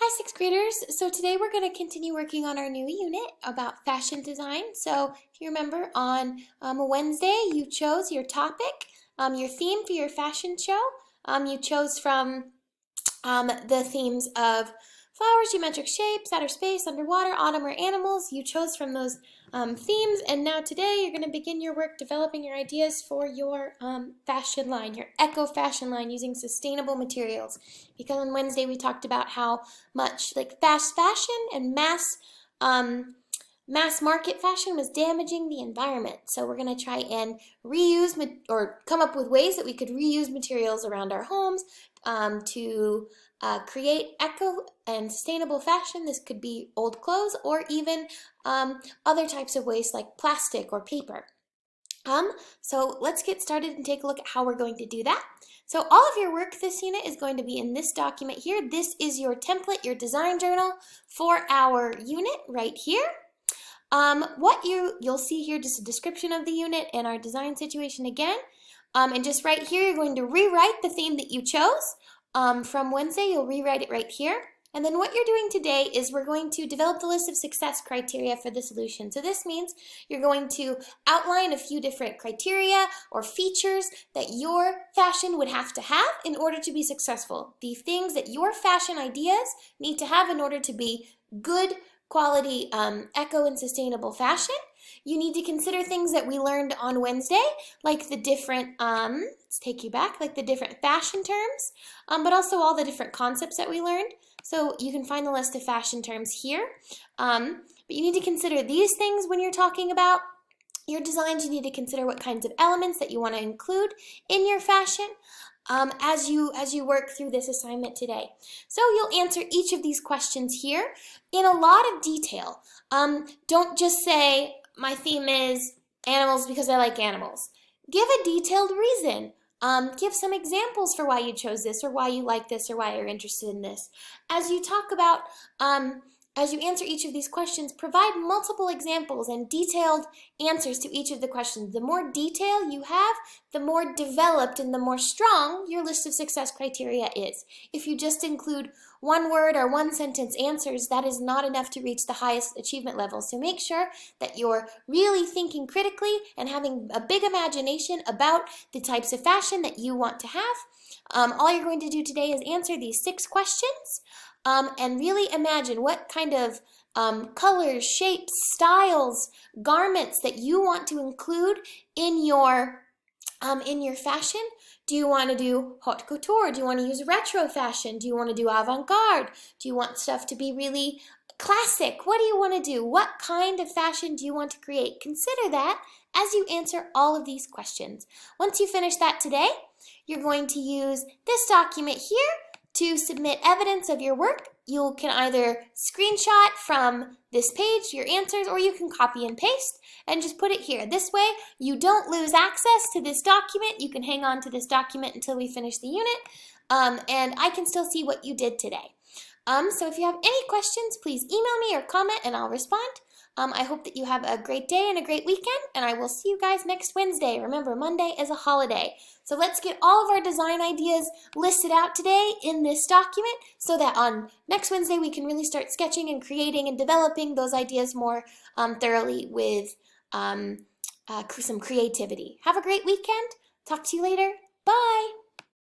Hi, sixth graders. So today we're going to continue working on our new unit about fashion design. So if you remember on a Wednesday, you chose your topic, your theme for your fashion show. You chose from the themes of flowers, geometric shapes, outer space, underwater, autumn, or animals. You chose from those themes, and now today you're going to begin your work developing your ideas for your fashion line, your eco fashion line using sustainable materials. Because on Wednesday we talked about how much like fast fashion and mass market fashion was damaging the environment. So we're going to try and reuse or come up with ways that we could reuse materials around our homes to create eco and sustainable fashion. This could be old clothes or even other types of waste like plastic or paper. So let's get started and take a look at how we're going to do that. So all of your work this unit is going to be in this document here. This is your template, your design journal for our unit right here. What you'll see here, just a description of the unit and our design situation again. And just right here, you're going to rewrite the theme that you chose. From Wednesday, you'll rewrite it right here. And then what you're doing today is we're going to develop the list of success criteria for the solution. So this means you're going to outline a few different criteria or features that your fashion would have to have in order to be successful. The things that your fashion ideas need to have in order to be good quality eco and sustainable fashion. You need to consider things that we learned on Wednesday, like the different, let's take you back, like the different fashion terms, but also all the different concepts that we learned. So you can find the list of fashion terms here. But you need to consider these things when you're talking about your designs. You need to consider what kinds of elements that you want to include in your fashion as you work through this assignment today. So you'll answer each of these questions here in a lot of detail. Don't just say, my theme is animals because I like animals. Give a detailed reason. Give some examples for why you chose this or why you like this or why you're interested in this. As you talk about, as you answer each of these questions, provide multiple examples and detailed answers to each of the questions. The more detail you have, the more developed and the more strong your list of success criteria is. If you just include one word or one sentence answers, that is not enough to reach the highest achievement level. So make sure that you're really thinking critically and having a big imagination about the types of fashion that you want to have. All you're going to do today is answer these 6 questions. And really imagine what kind of colors, shapes, styles, garments that you want to include in your fashion. Do you want to do haute couture? Do you want to use retro fashion? Do you want to do avant-garde? Do you want stuff to be really classic? What do you want to do? What kind of fashion do you want to create? Consider that as you answer all of these questions. Once you finish that today, you're going to use this document here to submit evidence of your work. You can either screenshot from this page your answers, or you can copy and paste and just put it here. This way you don't lose access to this document. You can hang on to this document until we finish the unit, and I can still see what you did today. So if you have any questions, please email me or comment and I'll respond. I hope that you have a great day and a great weekend, and I will see you guys next Wednesday. Remember, Monday is a holiday. So let's get all of our design ideas listed out today in this document so that on next Wednesday we can really start sketching and creating and developing those ideas more thoroughly with some creativity. Have a great weekend. Talk to you later. Bye.